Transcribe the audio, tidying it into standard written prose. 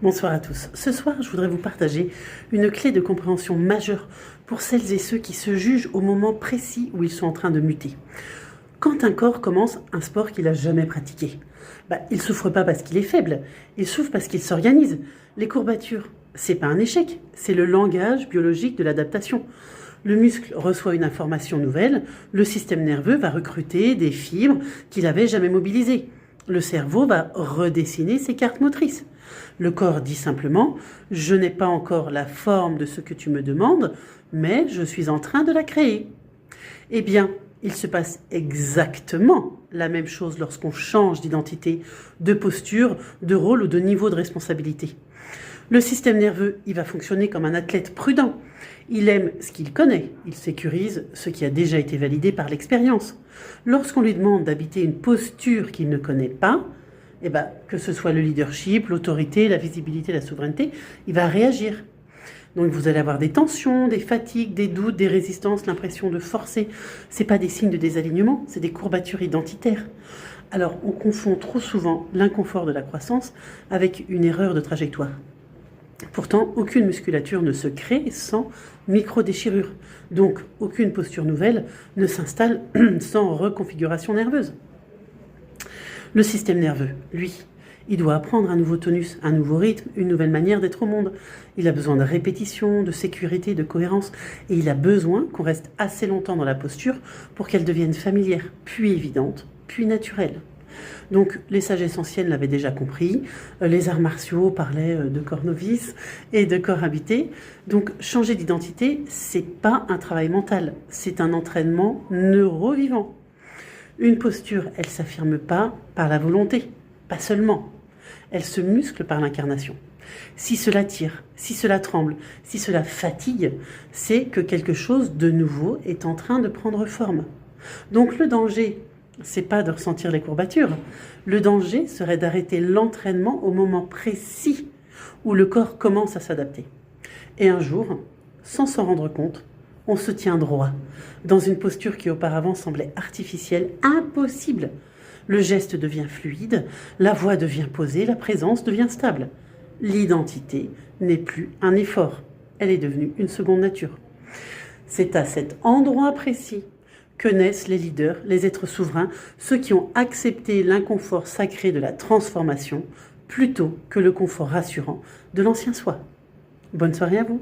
Bonsoir à tous. Ce soir, je voudrais vous partager une clé de compréhension majeure pour celles et ceux qui se jugent au moment précis où ils sont en train de muter. Quand un corps commence un sport qu'il n'a jamais pratiqué, il ne souffre pas parce qu'il est faible, il souffre parce qu'il s'organise. Les courbatures, c'est pas un échec, c'est le langage biologique de l'adaptation. Le muscle reçoit une information nouvelle, le système nerveux va recruter des fibres qu'il n'avait jamais mobilisées. Le cerveau va redessiner ses cartes motrices. Le corps dit simplement « Je n'ai pas encore la forme de ce que tu me demandes, mais je suis en train de la créer ». Eh bien, il se passe exactement la même chose lorsqu'on change d'identité, de posture, de rôle ou de niveau de responsabilité. Le système nerveux, il va fonctionner comme un athlète prudent. Il aime ce qu'il connaît, il sécurise ce qui a déjà été validé par l'expérience. Lorsqu'on lui demande d'habiter une posture qu'il ne connaît pas, que ce soit le leadership, l'autorité, la visibilité, la souveraineté, il va réagir. Donc vous allez avoir des tensions, des fatigues, des doutes, des résistances, l'impression de forcer. Ce n'est pas des signes de désalignement, c'est des courbatures identitaires. Alors on confond trop souvent l'inconfort de la croissance avec une erreur de trajectoire. Pourtant, aucune musculature ne se crée sans micro-déchirure. Donc, aucune posture nouvelle ne s'installe sans reconfiguration nerveuse. Le système nerveux, lui, il doit apprendre un nouveau tonus, un nouveau rythme, une nouvelle manière d'être au monde. Il a besoin de répétition, de sécurité, de cohérence. Et il a besoin qu'on reste assez longtemps dans la posture pour qu'elle devienne familière, puis évidente, puis naturelle. Donc les sages anciennes l'avaient déjà compris, les arts martiaux parlaient de corps novice et de corps habité. Donc changer d'identité, c'est pas un travail mental, c'est un entraînement neurovivant. Une posture, elle s'affirme pas par la volonté, pas seulement. Elle se muscle par l'incarnation. Si cela tire, si cela tremble, si cela fatigue, c'est que quelque chose de nouveau est en train de prendre forme. Donc le danger, c'est pas de ressentir les courbatures. Le danger serait d'arrêter l'entraînement au moment précis où le corps commence à s'adapter. Et un jour, sans s'en rendre compte, on se tient droit, dans une posture qui auparavant semblait artificielle, impossible. Le geste devient fluide, la voix devient posée, la présence devient stable. L'identité n'est plus un effort, elle est devenue une seconde nature. C'est à cet endroit précis que naissent les leaders, les êtres souverains, ceux qui ont accepté l'inconfort sacré de la transformation plutôt que le confort rassurant de l'ancien soi. Bonne soirée à vous.